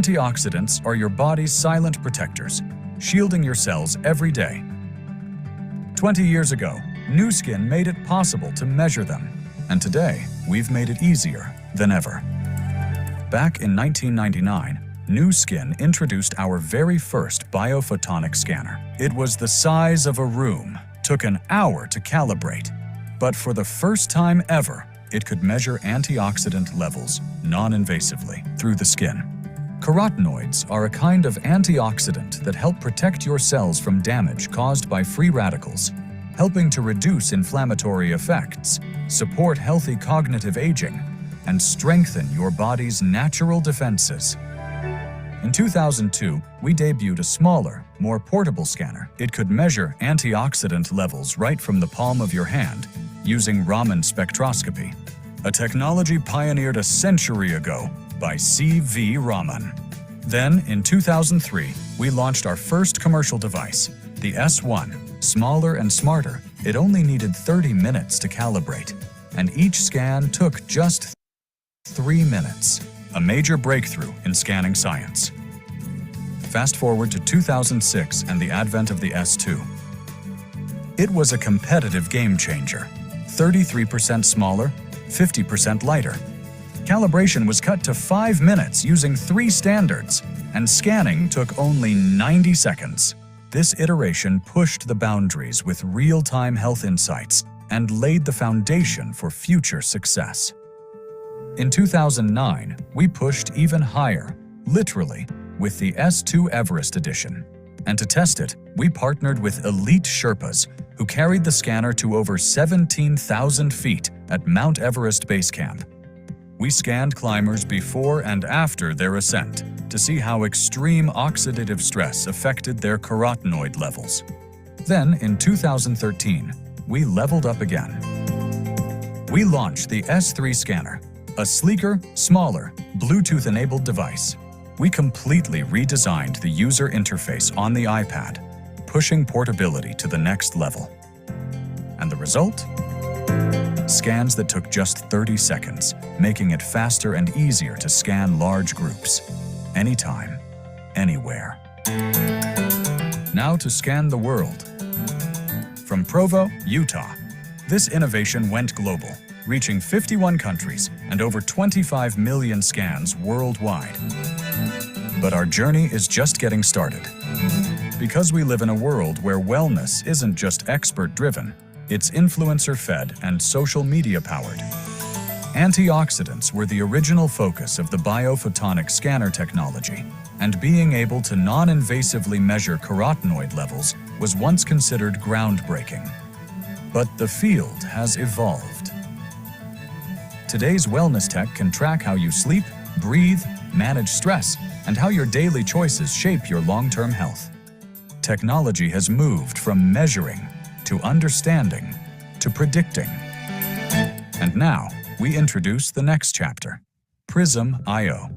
Antioxidants are your body's silent protectors, shielding your cells every day. 20 years ago, Nu Skin made it possible to measure them, and today, we've made it easier than ever. Back in 1999, Nu Skin introduced our very first biophotonic scanner. It was the size of a room, took an hour to calibrate, but for the first time ever, it could measure antioxidant levels non-invasively through the skin. Carotenoids are a kind of antioxidant that help protect your cells from damage caused by free radicals, helping to reduce inflammatory effects, support healthy cognitive aging, and strengthen your body's natural defenses. In 2002, we debuted a smaller, more portable scanner. It could measure antioxidant levels right from the palm of your hand using Raman spectroscopy, a technology pioneered a century ago by C.V. Raman. Then, in 2003, we launched our first commercial device, the S1. Smaller and smarter, it only needed 30 minutes to calibrate, and each scan took just 3 minutes, a major breakthrough in scanning science. Fast forward to 2006 and the advent of the S2. It was a competitive game changer, 33% smaller, 50% lighter. Calibration was cut to 5 minutes using 3 standards, and scanning took only 90 seconds. This iteration pushed the boundaries with real-time health insights and laid the foundation for future success. In 2009, we pushed even higher, literally, with the S2 Everest edition. And to test it, we partnered with elite Sherpas who carried the scanner to over 17,000 feet at Mount Everest Base Camp. We scanned climbers before and after their ascent to see how extreme oxidative stress affected their carotenoid levels. Then, in 2013, we leveled up again. We launched the S3 scanner, a sleeker, smaller, Bluetooth-enabled device. We completely redesigned the user interface on the iPad, pushing portability to the next level. And the result? Scans that took just 30 seconds, making it faster and easier to scan large groups, anytime, anywhere. Now to scan the world. From Provo, Utah, this innovation went global, reaching 51 countries and over 25 million scans worldwide. But our journey is just getting started. Because we live in a world where wellness isn't just expert-driven, it's influencer-fed and social media-powered. Antioxidants were the original focus of the biophotonic scanner technology, and being able to non-invasively measure carotenoid levels was once considered groundbreaking. But the field has evolved. Today's wellness tech can track how you sleep, breathe, manage stress, and how your daily choices shape your long-term health. Technology has moved from measuring to understanding to predicting. And now, we introduce the next chapter, Prism IO,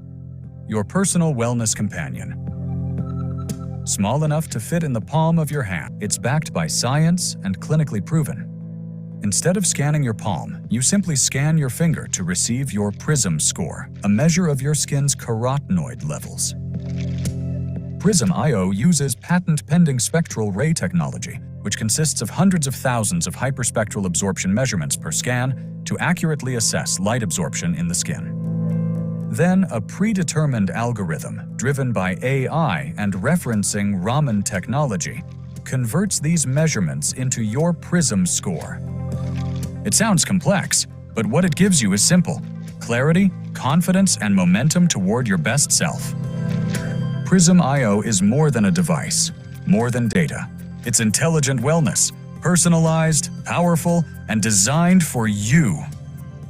your personal wellness companion. Small enough to fit in the palm of your hand, it's backed by science and clinically proven. Instead of scanning your palm, you simply scan your finger to receive your Prism score, a measure of your skin's carotenoid levels. Prism IO uses patent-pending spectral ray technology, which consists of hundreds of thousands of hyperspectral absorption measurements per scan to accurately assess light absorption in the skin. Then, a predetermined algorithm, driven by AI and referencing Raman technology, converts these measurements into your Prism score. It sounds complex, but what it gives you is simple: clarity, confidence, and momentum toward your best self. Prism IO is more than a device, more than data. It's intelligent wellness, personalized, powerful, and designed for you.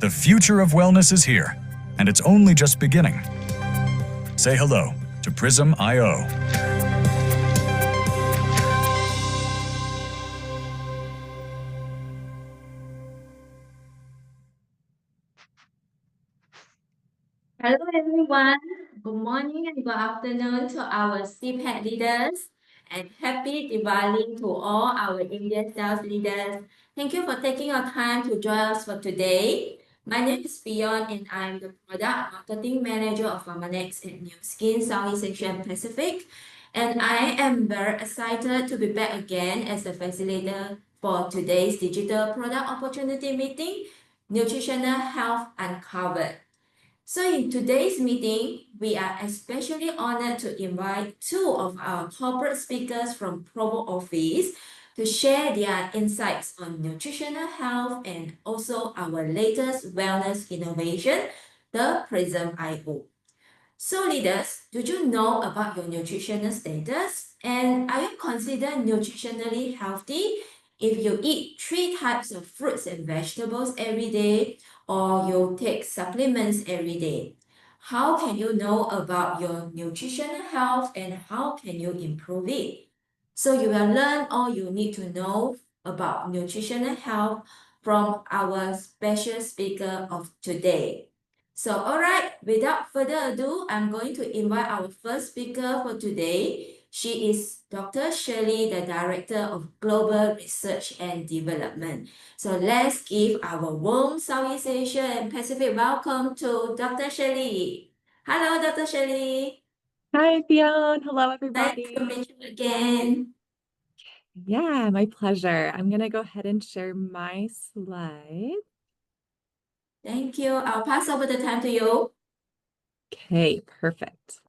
The future of wellness is here, and it's only just beginning. Say hello to Prism IO. Hello everyone. Good morning and good afternoon to our CPAC leaders, and happy Diwali to all our Indian sales leaders. Thank you for taking your time to join us for today. My name is Fion and I'm the Product Marketing Manager of Pharmanex at New Skin Southeast Asia and Pacific. And I am very excited to be back again as the facilitator for today's Digital Product Opportunity Meeting, Nutritional Health Uncovered. So in today's meeting, we are especially honored to invite two of our corporate speakers from Provo office to share their insights on nutritional health and also our latest wellness innovation, the Prism IO. So leaders, do you know about your nutritional status? And are you considered nutritionally healthy if you eat 3 types of fruits and vegetables every day or you take supplements every day? How can you know about your nutritional health and how can you improve it? So you will learn all you need to know about nutritional health from our special speaker of today. So, all right, without further ado, I'm going to invite our first speaker for today. She is Dr. Shirley, the Director of Global Research and Development. So let's give our warm Southeast Asia and Pacific welcome to Dr. Shirley. Hello, Dr. Shirley. Hi, Fiona. Hello, Nice everybody. to meet you again. Yeah, my pleasure. I'm going to go ahead and share my slide. Thank you. I'll pass over the time to you. Okay, perfect.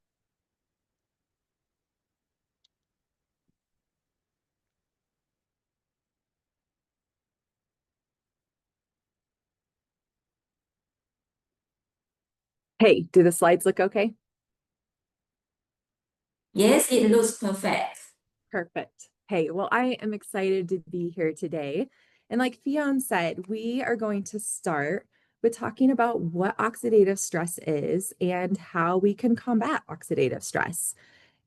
Hey, do the slides look okay? Yes, it looks perfect. Perfect. Hey, well, I am excited to be here today. And like Fiona said, we are going to start with talking about what oxidative stress is and how we can combat oxidative stress.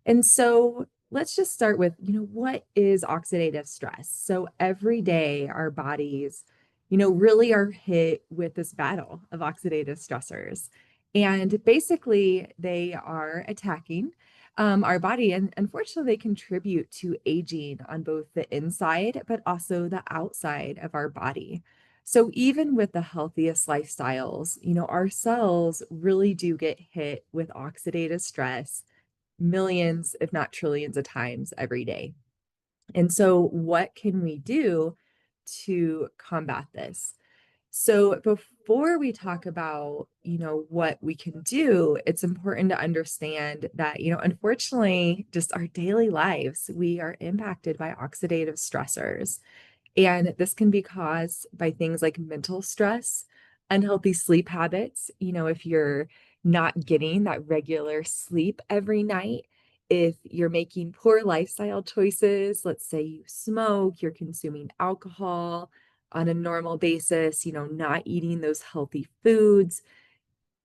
And so let's just start with, what is oxidative stress? So every day our bodies, really are hit with this battle of oxidative stressors. And basically they are attacking our body. And unfortunately, they contribute to aging on both the inside, but also the outside of our body. So even with the healthiest lifestyles, our cells really do get hit with oxidative stress millions, if not trillions of times every day. And so what can we do to combat this? So before we talk about, what we can do, it's important to understand that, unfortunately, just our daily lives, we are impacted by oxidative stressors. And this can be caused by things like mental stress, unhealthy sleep habits. If you're not getting that regular sleep every night, if you're making poor lifestyle choices, let's say you smoke, you're consuming alcohol on a normal basis, not eating those healthy foods,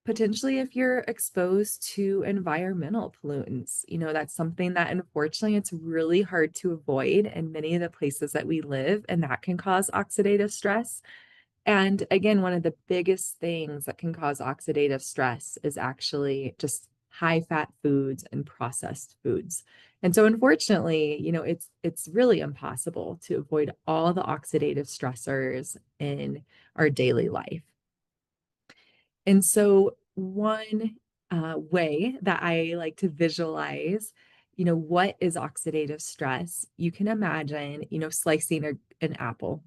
potentially if you're exposed to environmental pollutants, that's something that unfortunately it's really hard to avoid in many of the places that we live, and that can cause oxidative stress. And again, one of the biggest things that can cause oxidative stress is actually just high fat foods and processed foods. And so unfortunately, it's really impossible to avoid all the oxidative stressors in our daily life. And so one way that I like to visualize, what is oxidative stress? You can imagine, slicing an apple,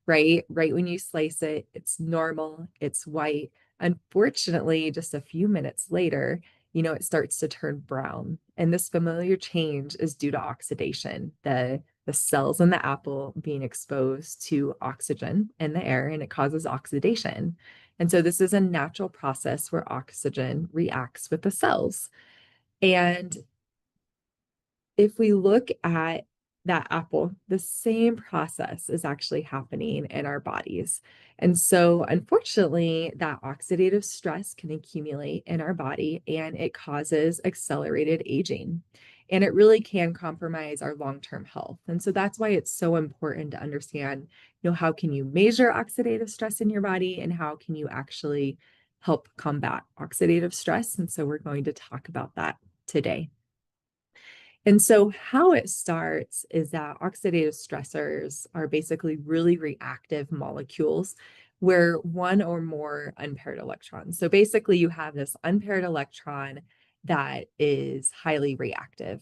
right? Right when you slice it, it's normal, it's white. Unfortunately, just a few minutes later, it starts to turn brown. And this familiar change is due to oxidation, the cells in the apple being exposed to oxygen in the air, and it causes oxidation. And so this is a natural process where oxygen reacts with the cells. And if we look at that apple, the same process is actually happening in our bodies. And so, unfortunately, that oxidative stress can accumulate in our body and it causes accelerated aging. And it really can compromise our long-term health. And so that's why it's so important to understand, how can you measure oxidative stress in your body and how can you actually help combat oxidative stress? And so we're going to talk about that today. And so, how it starts is that oxidative stressors are basically really reactive molecules where one or more unpaired electrons. So basically you have this unpaired electron that is highly reactive.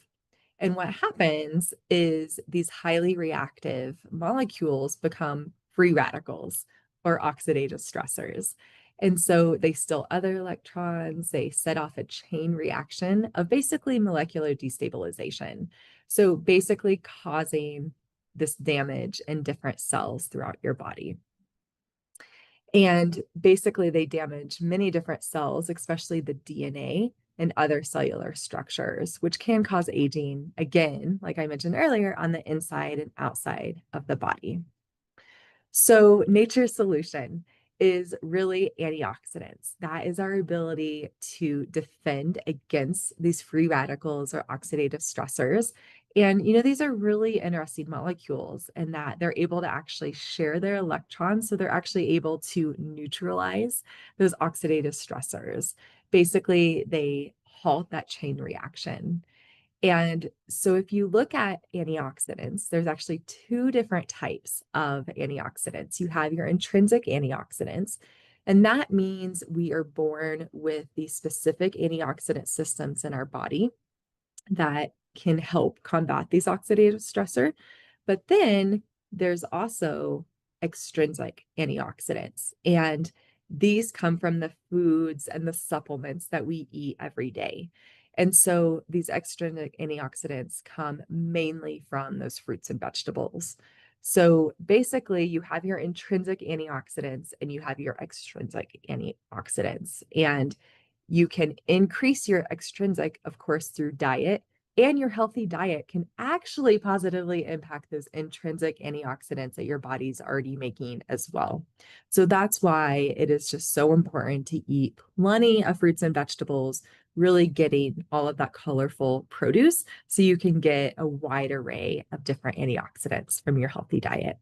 And what happens is these highly reactive molecules become free radicals or oxidative stressors. And so they steal other electrons, they set off a chain reaction of basically molecular destabilization. So basically causing this damage in different cells throughout your body. And basically they damage many different cells, especially the DNA and other cellular structures, which can cause aging, again, like I mentioned earlier, on the inside and outside of the body. So nature's solution is really antioxidants. That is our ability to defend against these free radicals or oxidative stressors. And, these are really interesting molecules in that they're able to actually share their electrons. So they're actually able to neutralize those oxidative stressors. Basically, they halt that chain reaction. And so if you look at antioxidants, there's actually two different types of antioxidants. You have your intrinsic antioxidants, and that means we are born with these specific antioxidant systems in our body that can help combat these oxidative stressor. But then there's also extrinsic antioxidants, and these come from the foods and the supplements that we eat every day. And so these extrinsic antioxidants come mainly from those fruits and vegetables. So basically, you have your intrinsic antioxidants and you have your extrinsic antioxidants. And you can increase your extrinsic, of course, through diet, and your healthy diet can actually positively impact those intrinsic antioxidants that your body's already making as well. So that's why it is just so important to eat plenty of fruits and vegetables, really getting all of that colorful produce so you can get a wide array of different antioxidants from your healthy diet.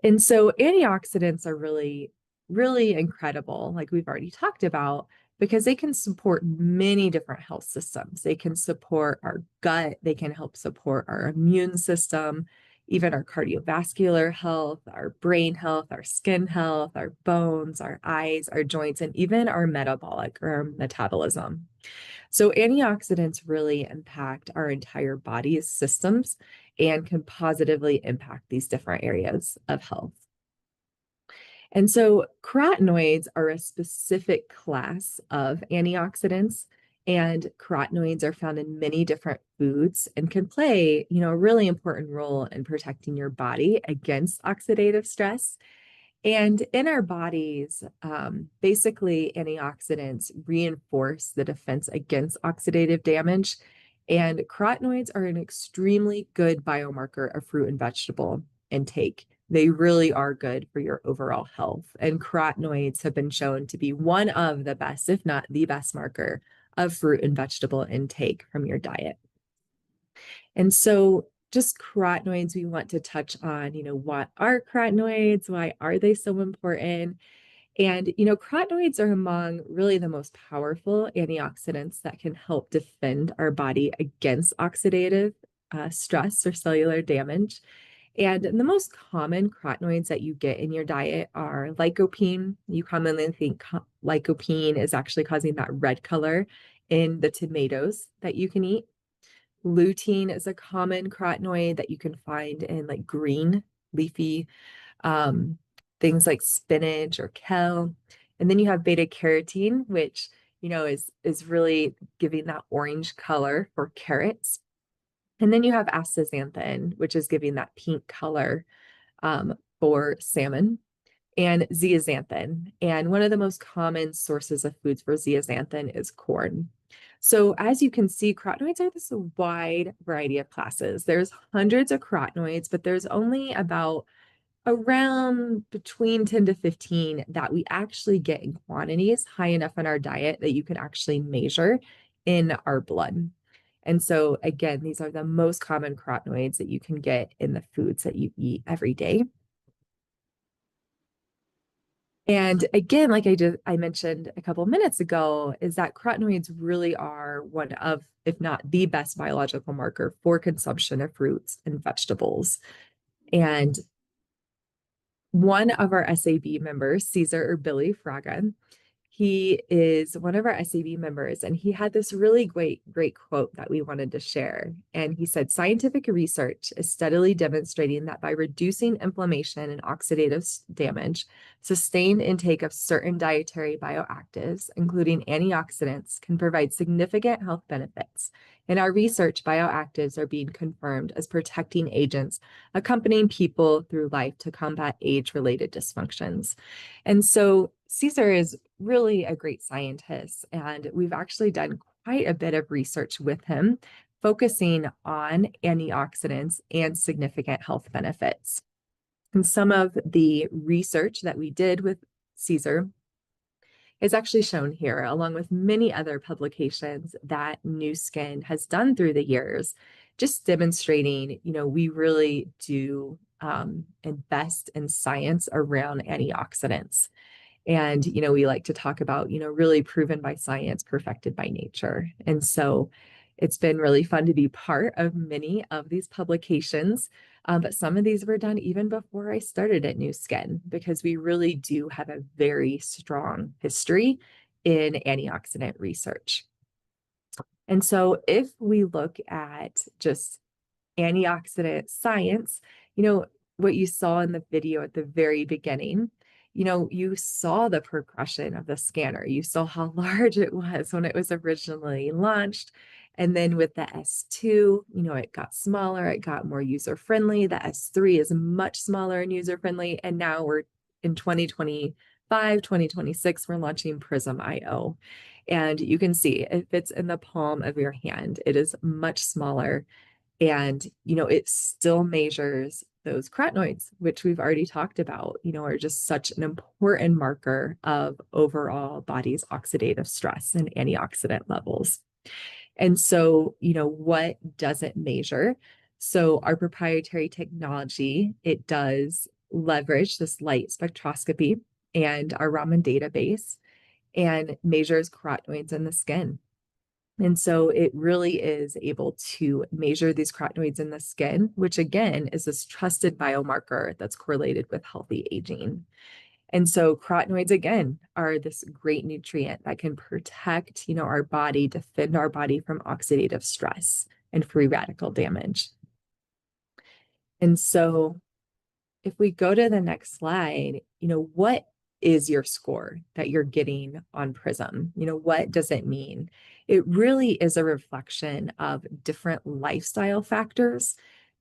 And so antioxidants are really, really incredible, like we've already talked about, because they can support many different health systems. They can support our gut, they can help support our immune system, even our cardiovascular health, our brain health, our skin health, our bones, our eyes, our joints, and even our metabolic or our metabolism. So antioxidants really impact our entire body's systems and can positively impact these different areas of health. And so carotenoids are a specific class of antioxidants, and carotenoids are found in many different foods and can play, a really important role in protecting your body against oxidative stress. And in our bodies, basically antioxidants reinforce the defense against oxidative damage. And carotenoids are an extremely good biomarker of fruit and vegetable intake. They really are good for your overall health. And carotenoids have been shown to be one of the best, if not the best marker of fruit and vegetable intake from your diet. And so just carotenoids, we want to touch on, what are carotenoids? Why are they so important? And, carotenoids are among really the most powerful antioxidants that can help defend our body against oxidative stress or cellular damage. And the most common carotenoids that you get in your diet are lycopene. You commonly think lycopene is actually causing that red color in the tomatoes that you can eat. Lutein is a common carotenoid that you can find in like green leafy things like spinach or kale. And then you have beta carotene, which is really giving that orange color for carrots. And then you have astaxanthin, which is giving that pink color for salmon, and zeaxanthin. And one of the most common sources of foods for zeaxanthin is corn. So as you can see, carotenoids are this wide variety of classes. There's hundreds of carotenoids, but there's only about around between 10 to 15 that we actually get in quantities high enough in our diet that you can actually measure in our blood. And so again, these are the most common carotenoids that you can get in the foods that you eat every day. And again, like I mentioned a couple of minutes ago, is that carotenoids really are one of, if not the best biological marker for consumption of fruits and vegetables. And one of our SAB members, Caesar or Billy Fraga, he is one of our SAB members, and he had this really great quote that we wanted to share. And he said, scientific research is steadily demonstrating that by reducing inflammation and oxidative damage, sustained intake of certain dietary bioactives, including antioxidants, can provide significant health benefits. In our research, bioactives are being confirmed as protecting agents accompanying people through life to combat age-related dysfunctions. And so Caesar is really a great scientist, and we've actually done quite a bit of research with him, focusing on antioxidants and significant health benefits. And some of the research that we did with Caesar is actually shown here, along with many other publications that Nu Skin has done through the years, just demonstrating, we really do invest in science around antioxidants. And, we like to talk about, really proven by science, perfected by nature. And so it's been really fun to be part of many of these publications. But some of these were done even before I started at Nu Skin, because we really do have a very strong history in antioxidant research. And so if we look at just antioxidant science, what you saw in the video at the very beginning, you saw the progression of the scanner. You saw how large it was when it was originally launched. And then with the S2, it got smaller, it got more user-friendly. The S3 is much smaller and user-friendly. And now we're in 2025, 2026, we're launching Prism IO. And you can see it fits in the palm of your hand. It is much smaller. And, it still measures those carotenoids, which we've already talked about, are just such an important marker of overall body's oxidative stress and antioxidant levels. And so, what does it measure? So our proprietary technology, it does leverage this light spectroscopy and our Raman database and measures carotenoids in the skin. And so it really is able to measure these carotenoids in the skin, which again is this trusted biomarker that's correlated with healthy aging. And so carotenoids, again, are this great nutrient that can protect, our body, defend our body from oxidative stress and free radical damage. And so if we go to the next slide, what is your score that you're getting on Prism? What does it mean? It really is a reflection of different lifestyle factors,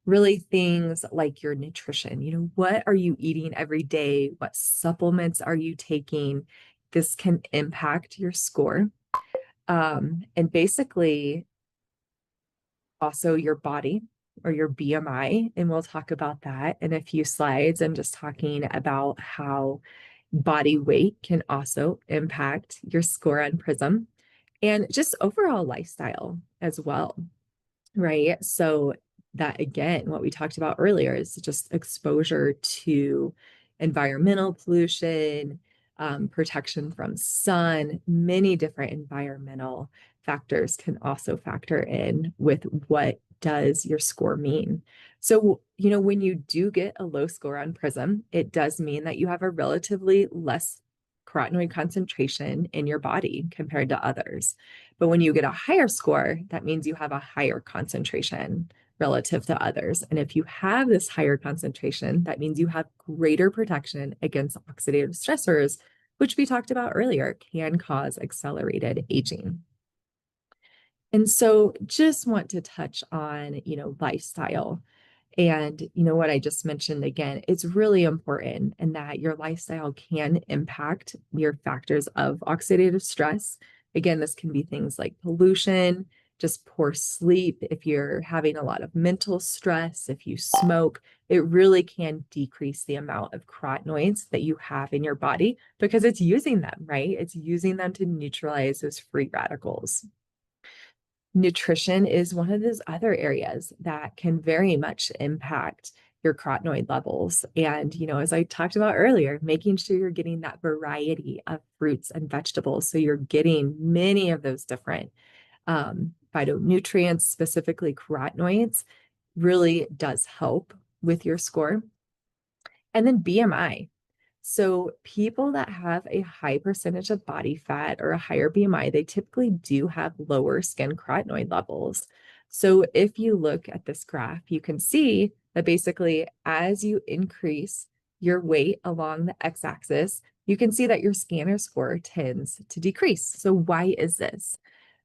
really things like your nutrition. What are you eating every day? What supplements are you taking? This can impact your score. And basically also your body or your BMI. And we'll talk about that in a few slides. I'm just talking about how body weight can also impact your score on Prism, and just overall lifestyle as well, right? So that, again, what we talked about earlier is just exposure to environmental pollution, protection from sun, many different environmental factors can also factor in with what does your score mean. So, when you do get a low score on Prism, it does mean that you have a relatively less carotenoid concentration in your body compared to others. But when you get a higher score, that means you have a higher concentration relative to others. And if you have this higher concentration, that means you have greater protection against oxidative stressors, which we talked about earlier, can cause accelerated aging. And so just want to touch on, lifestyle. And, what I just mentioned again, it's really important in that your lifestyle can impact your factors of oxidative stress. Again, this can be things like pollution, just poor sleep. If you're having a lot of mental stress, if you smoke, it really can decrease the amount of carotenoids that you have in your body because it's using them, right? It's using them to neutralize those free radicals. Nutrition is one of those other areas that can very much impact your carotenoid levels. And, as I talked about earlier, making sure you're getting that variety of fruits and vegetables. So you're getting many of those different phytonutrients, specifically carotenoids, really does help with your score. And then BMI. So people that have a high percentage of body fat or a higher BMI, they typically do have lower skin carotenoid levels. So if you look at this graph, you can see that basically as you increase your weight along the x-axis, you can see that your scanner score tends to decrease. So why is this?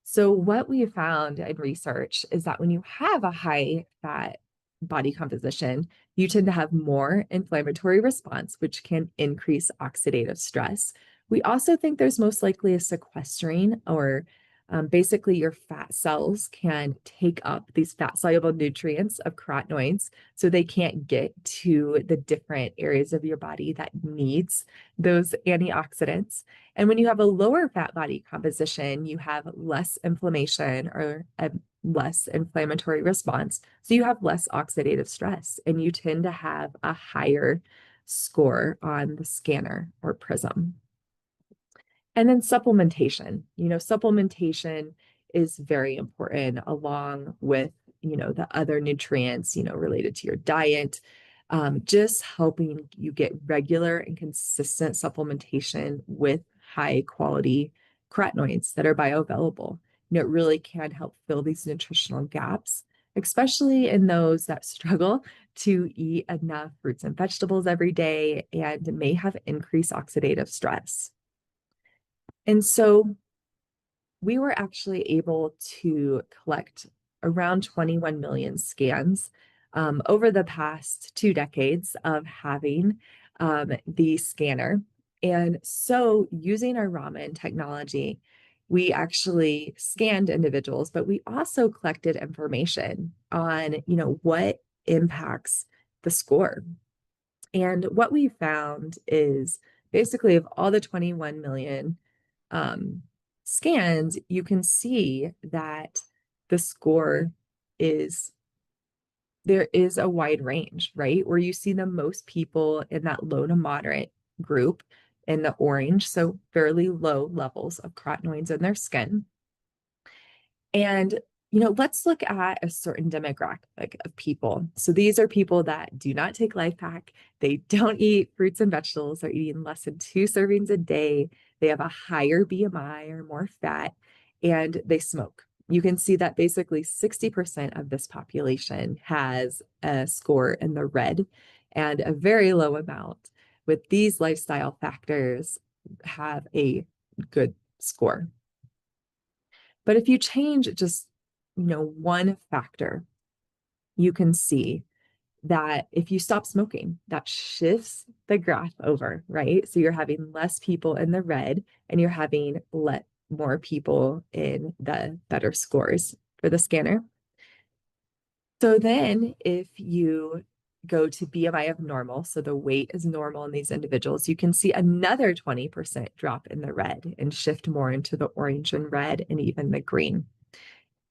So what we found in research is that when you have a high fat body composition, you tend to have more inflammatory response, which can increase oxidative stress. We also think there's most likely a sequestering, or basically your fat cells can take up these fat soluble nutrients of carotenoids, so they can't get to the different areas of your body that needs those antioxidants. And when you have a lower fat body composition, you have less inflammation or a less inflammatory response. So you have less oxidative stress and you tend to have a higher score on the scanner or Prism. And then supplementation. Supplementation is very important along with, the other nutrients, related to your diet. Just helping you get regular and consistent supplementation with high quality carotenoids that are bioavailable. It really can help fill these nutritional gaps, especially in those that struggle to eat enough fruits and vegetables every day and may have increased oxidative stress. And so we were actually able to collect around 21 million scans over the past 2 decades of having the scanner. And so using our Raman technology, we actually scanned individuals, but we also collected information on, what impacts the score. And what we found is basically of all the 21 million scans, you can see that the score there is a wide range, right? Where you see the most people in that low to moderate group in the orange, so fairly low levels of carotenoids in their skin. And let's look at a certain demographic of people. So these are people that do not take LifePak. They don't eat fruits and vegetables. They're eating less than 2 servings a day. They have a higher BMI or more fat, and they smoke. You can see that basically 60% of this population has a score in the red, and a very low amount with these lifestyle factors have a good score. But if you change just, one factor, you can see that if you stop smoking, that shifts the graph over, right? So you're having less people in the red and you're having more people in the better scores for the scanner. So then if you go to BMI of normal, so the weight is normal in these individuals, you can see another 20% drop in the red and shift more into the orange and red and even the green.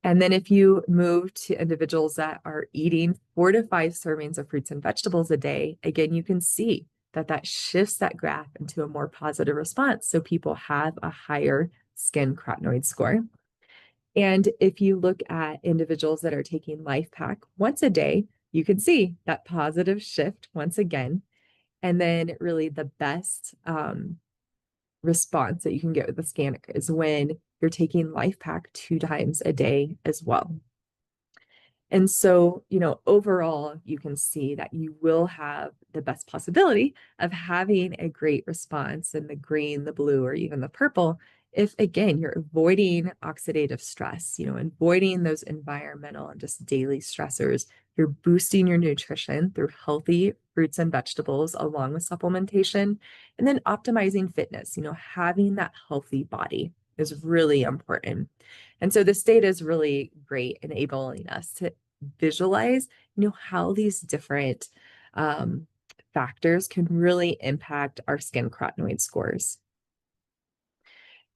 And then if you move to individuals that are eating 4 to 5 servings of fruits and vegetables a day, again, you can see that shifts that graph into a more positive response. So people have a higher skin carotenoid score. And if you look at individuals that are taking LifePak once a day, you can see that positive shift once again. And then really the best response that you can get with the scanner is when you're taking LifePak 2 times a day as well. And so, overall, you can see that you will have the best possibility of having a great response in the green, the blue, or even the purple if, again, you're avoiding oxidative stress, avoiding those environmental and just daily stressors. You're boosting your nutrition through healthy fruits and vegetables along with supplementation, and then optimizing fitness, having that healthy body is really important. And so this data is really great, enabling us to visualize, how these different factors can really impact our skin carotenoid scores.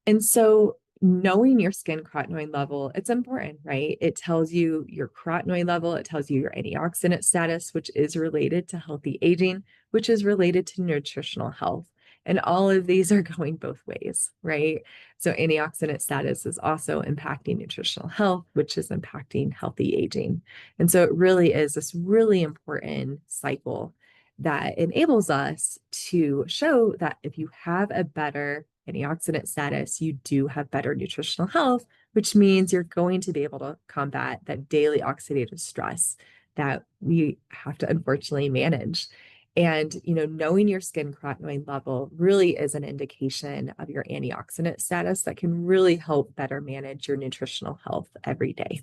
And so knowing your skin carotenoid level, it's important, right? It tells you your carotenoid level, it tells you your antioxidant status, which is related to healthy aging, which is related to nutritional health. And all of these are going both ways, right? So antioxidant status is also impacting nutritional health, which is impacting healthy aging. And so it really is this really important cycle that enables us to show that if you have a better antioxidant status, you do have better nutritional health, which means you're going to be able to combat that daily oxidative stress that we have to unfortunately manage. And, knowing your skin carotenoid level really is an indication of your antioxidant status that can really help better manage your nutritional health every day.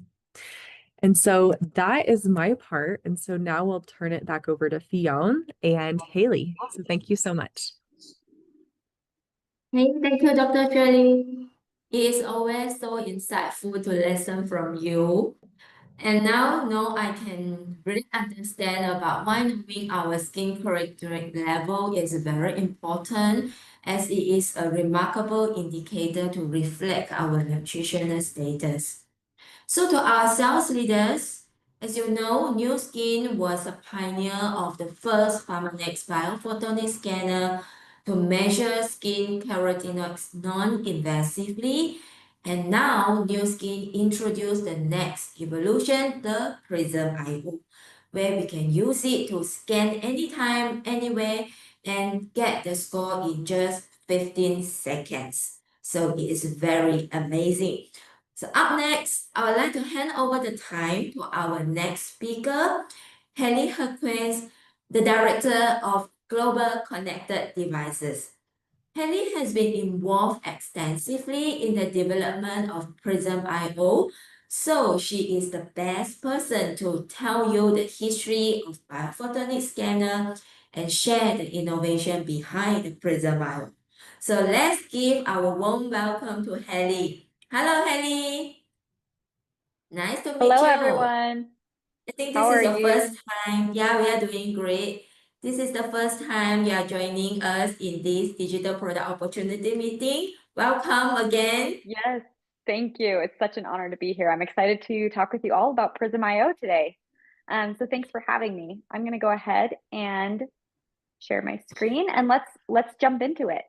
And so that is my part. And so now we'll turn it back over to Fionn and Haley. So thank you so much. Hey, thank you, Dr. Shirley. It is always so insightful to listen from you. And now I can really understand about why knowing our skin characteristic level is very important, as it is a remarkable indicator to reflect our nutritional status. So to our sales leaders, as you know, New Skin was a pioneer of the first Pharmanex biophotonic scanner to measure skin carotenoids non-invasively. And now New Skin introduced the next evolution, the Prism IO, where we can use it to scan anytime, anywhere, and get the score in just 15 seconds. So it is very amazing. So up next, I would like to hand over the time to our next speaker, Haley Herquez, the Director of Global Connected Devices. Haley has been involved extensively in the development of Prism IO, so she is the best person to tell you the history of biophotonic scanner and share the innovation behind the Prism IO. So let's give our warm welcome to Haley. Hello, Haley. Nice to meet Hello, you. everyone. I think How this is are your first you? time. Yeah, we are doing great. This is the first time you are joining us in this digital product opportunity meeting. Welcome again. Yes, thank you. It's such an honor to be here. I'm excited to talk with you all about Prism IO today. So thanks for having me. I'm going to go ahead and share my screen and let's jump into it.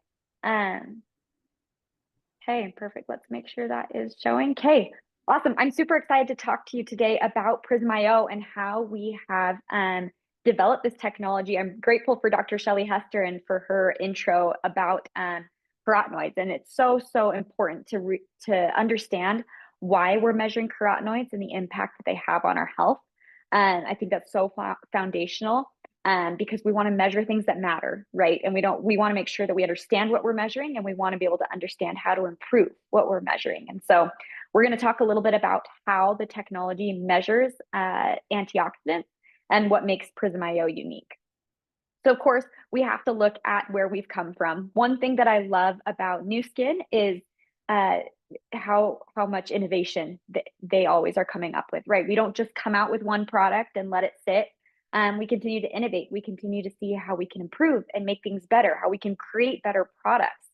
Okay, perfect. Let's make sure that is showing. Okay, awesome. I'm super excited to talk to you today about Prism IO and how we have developed this technology. I'm grateful for Dr. Shelley Hester and for her intro about carotenoids. And it's so important to understand why we're measuring carotenoids and the impact that they have on our health. And I think that's so foundational. Because we want to measure things that matter, right? And we want to make sure that we understand what we're measuring, and we want to be able to understand how to improve what we're measuring. And so we're going to talk a little bit about how the technology measures antioxidants and what makes Prism IO unique. So of course, we have to look at where we've come from. One thing that I love about Nu Skin is how much innovation they always are coming up with, right? We don't just come out with one product and let it sit. We continue to innovate. We continue to see how we can improve and make things better, how we can create better products.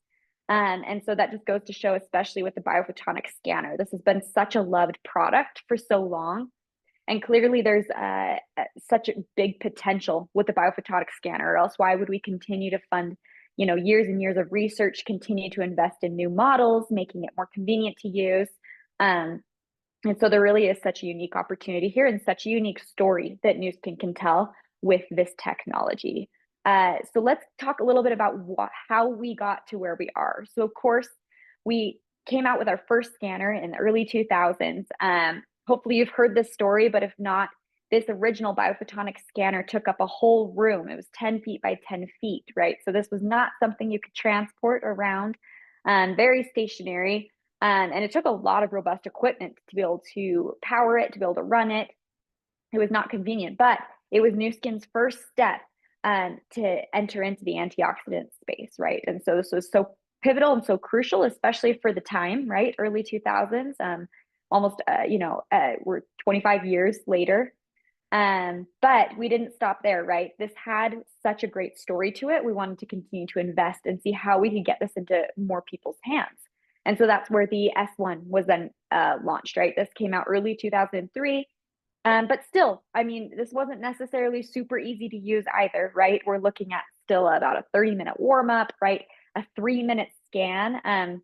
And so that just goes to show, especially with the biophotonic scanner, this has been such a loved product for so long. And clearly there's such a big potential with the biophotonic scanner, or else why would we continue to fund years and years of research, continue to invest in new models, making it more convenient to use. And so there really is such a unique opportunity here and such a unique story that Nu Skin can tell with this technology. So let's talk a little bit about how we got to where we are. So of course, we came out with our first scanner in the early 2000s. Hopefully you've heard this story, but if not, this original biophotonic scanner took up a whole room. It was 10 feet by 10 feet, right? So this was not something you could transport around, very stationary. And it took a lot of robust equipment to be able to power it, to be able to run it. It was not convenient, but it was Nu Skin's first step to enter into the antioxidant space, right? And so this was so pivotal and so crucial, especially for the time, right? Early 2000s, almost, we're 25 years later. But we didn't stop there, right? This had such a great story to it. We wanted to continue to invest and see how we could get this into more people's hands. And so that's where the S1 was then launched, right? This came out early 2003. But still, I mean, this wasn't necessarily super easy to use either, right? We're looking at still about a 30-minute warm up, right? A 3-minute scan.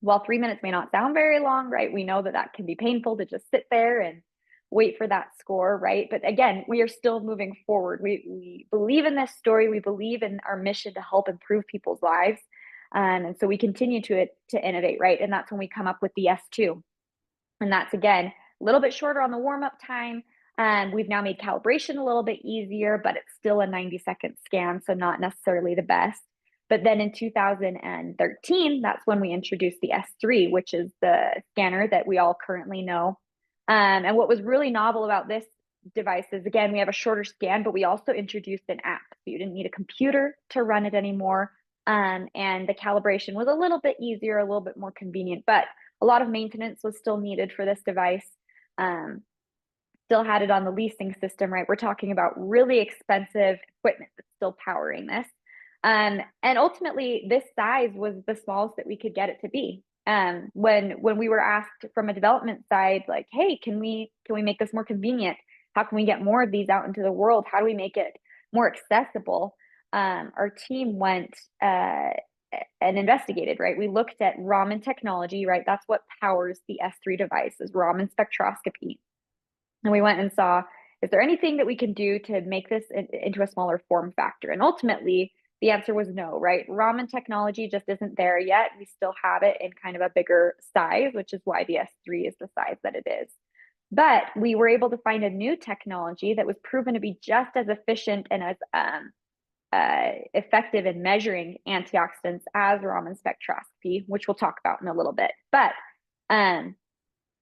While 3 minutes may not sound very long, right? We know that can be painful to just sit there and wait for that score, right? But again, we are still moving forward. We believe in this story. We believe in our mission to help improve people's lives. And so we continue to innovate, right? And that's when we come up with the S2. And that's, again, a little bit shorter on the warm-up time. We've now made calibration a little bit easier, but it's still a 90-second scan, so not necessarily the best. But then in 2013, that's when we introduced the S3, which is the scanner that we all currently know. And what was really novel about this device is, again, we have a shorter scan, but we also introduced an app. So you didn't need a computer to run it anymore. And the calibration was a little bit easier, a little bit more convenient, but a lot of maintenance was still needed for this device. Still had it on the leasing system, right? We're talking about really expensive equipment that's still powering this. And ultimately, this size was the smallest that we could get it to be. When we were asked from a development side, like, hey, can we make this more convenient? How can we get more of these out into the world? How do we make it more accessible? Our team went and investigated, right? We looked at Raman technology, right? That's what powers the S3 device, is Raman spectroscopy. And we went and saw, is there anything that we can do to make this into a smaller form factor? And ultimately, the answer was no, right? Raman technology just isn't there yet. We still have it in kind of a bigger size, which is why the S3 is the size that it is. But we were able to find a new technology that was proven to be just as efficient and as effective in measuring antioxidants as Raman spectroscopy, which we'll talk about in a little bit. But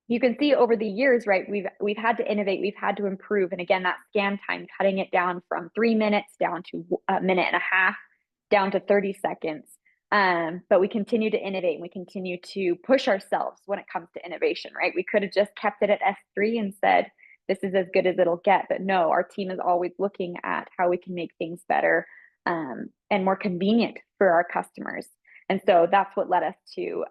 you can see over the years, right, we've had to innovate, we've had to improve. And again, that scan time, cutting it down from 3 minutes down to a minute and a half, down to 30 seconds. But we continue to innovate, and we continue to push ourselves when it comes to innovation, right? We could have just kept it at S3 and said, this is as good as it'll get. But no, our team is always looking at how we can make things better and more convenient for our customers. And so that's what led us to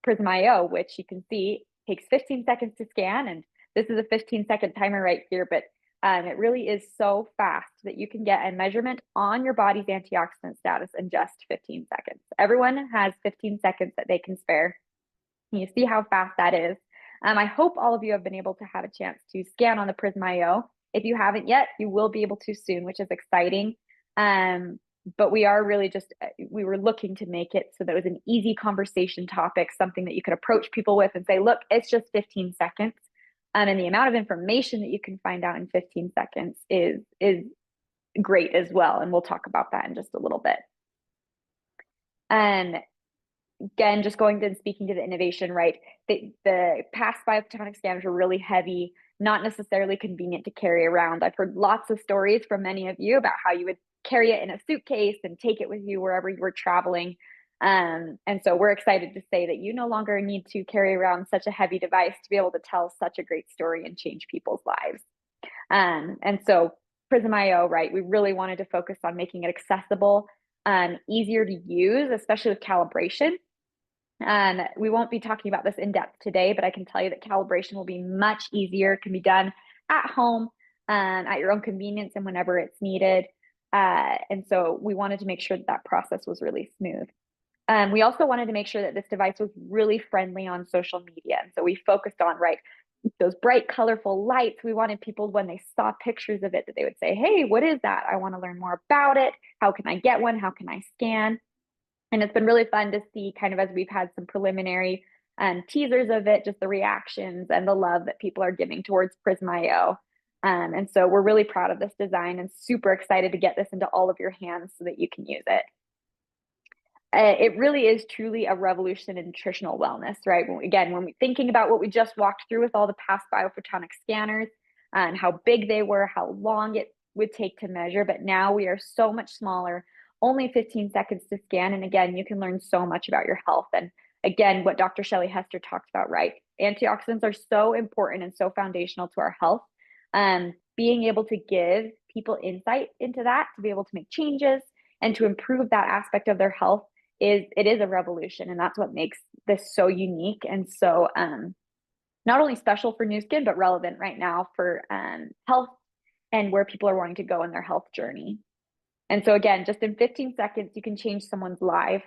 Prism IO, which you can see takes 15 seconds to scan. And this is a 15-second timer right here, but it really is so fast that you can get a measurement on your body's antioxidant status in just 15 seconds. Everyone has 15 seconds that they can spare. You see how fast that is. I hope all of you have been able to have a chance to scan on the Prism IO. If you haven't yet, you will be able to soon, which is exciting. But we are really just, we were looking to make it so that it was an easy conversation topic, something that you could approach people with and say, look, it's just 15 seconds. And the amount of information that you can find out in 15 seconds is great as well. And we'll talk about that in just a little bit. And again, just going to speaking to the innovation, right? The past biophotonic scanners were really heavy, not necessarily convenient to carry around. I've heard lots of stories from many of you about how you would carry it in a suitcase and take it with you wherever you were traveling. And so we're excited to say that you no longer need to carry around such a heavy device to be able to tell such a great story and change people's lives. And so Prism IO, right, we really wanted to focus on making it accessible, easier to use, especially with calibration. And we won't be talking about this in depth today, but I can tell you that calibration will be much easier. It can be done at home, at your own convenience and whenever it's needed. And so we wanted to make sure that process was really smooth. We also wanted to make sure that this device was really friendly on social media. And so we focused on, right, those bright, colorful lights. We wanted people, when they saw pictures of it, that they would say, hey, what is that? I want to learn more about it. How can I get one? How can I scan? And it's been really fun to see, kind of as we've had some preliminary teasers of it, just the reactions and the love that people are giving towards Prism IO. And so we're really proud of this design and super excited to get this into all of your hands so that you can use it. It really is truly a revolution in nutritional wellness, right? Again, when we're thinking about what we just walked through with all the past biophotonic scanners and how big they were, how long it would take to measure, but now we are so much smaller, only 15 seconds to scan. And again, you can learn so much about your health. And again, what Dr. Shelley Hester talked about, right? Antioxidants are so important and so foundational to our health. Being able to give people insight into that, to be able to make changes and to improve that aspect of their health is a revolution. And that's what makes this so unique and so not only special for Nu Skin, but relevant right now for health and where people are wanting to go in their health journey. And so again, just in 15 seconds, you can change someone's life.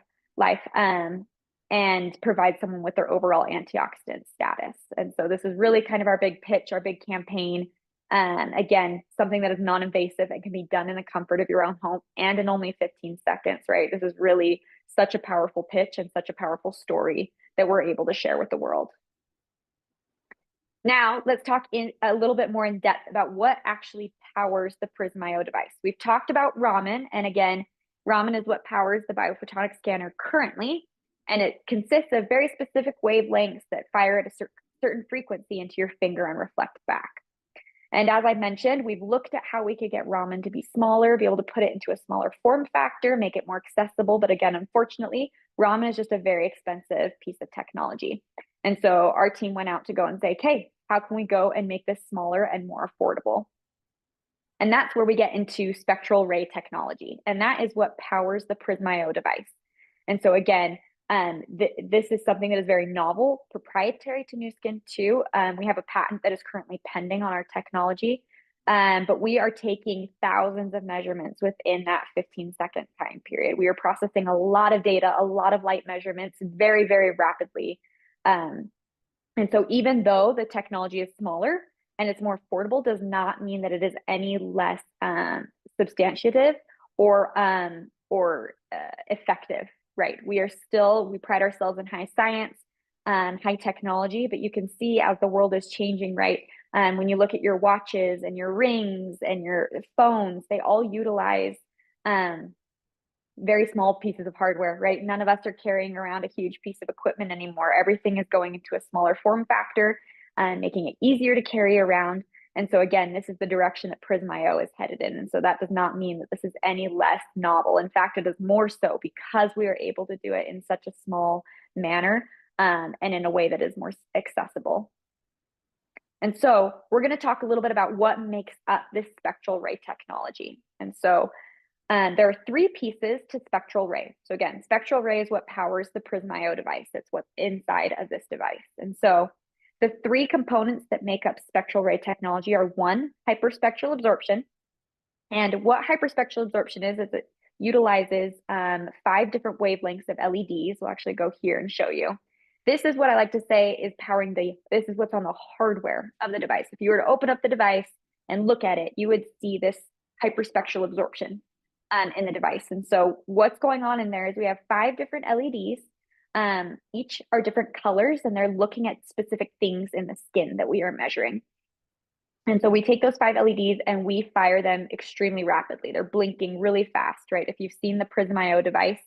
and provide someone with their overall antioxidant status. And so this is really kind of our big pitch, our big campaign. Again, something that is non-invasive and can be done in the comfort of your own home and in only 15 seconds, right? This is really such a powerful pitch and such a powerful story that we're able to share with the world. Now, let's talk in a little bit more in depth about what actually powers the Prism IO device. We've talked about Raman, and again, Raman is what powers the biophotonic scanner currently, and it consists of very specific wavelengths that fire at a certain frequency into your finger and reflect back. And as I mentioned, we've looked at how we could get Raman to be smaller, be able to put it into a smaller form factor, make it more accessible. But again, unfortunately, Raman is just a very expensive piece of technology. And so our team went out to go and say, okay, how can we go and make this smaller and more affordable? And that's where we get into spectral ray technology. And that is what powers the Prism IO device. And so again, this is something that is very novel, proprietary to Nu Skin too. We have a patent that is currently pending on our technology, but we are taking thousands of measurements within that 15-second time period. We are processing a lot of data, a lot of light measurements very, very rapidly. And so even though the technology is smaller and it's more affordable, does not mean that it is any less substantiative or effective. Right. We pride ourselves in high science, high technology, but you can see as the world is changing, right? When you look at your watches and your rings and your phones, they all utilize very small pieces of hardware, right? None of us are carrying around a huge piece of equipment anymore. Everything is going into a smaller form factor, making it easier to carry around. And so again, this is the direction that Prism IO is headed in. And so that does not mean that this is any less novel. In fact, it is more so because we are able to do it in such a small manner and in a way that is more accessible. And so we're going to talk a little bit about what makes up this spectral ray technology. And so there are three pieces to spectral ray. So again, spectral ray is what powers the Prism IO device. It's what's inside of this device. And so the three components that make up spectral ray technology are one, hyperspectral absorption. And what hyperspectral absorption is it utilizes 5 different wavelengths of LEDs. We'll actually go here and show you. This is what I like to say is powering this is what's on the hardware of the device. If you were to open up the device and look at it, you would see this hyperspectral absorption in the device. And so what's going on in there is we have 5 different LEDs. Each are different colors, and they're looking at specific things in the skin that we are measuring. And so we take those 5 LEDs and we fire them extremely rapidly. They're blinking really fast, right? If you've seen the Prism IO device,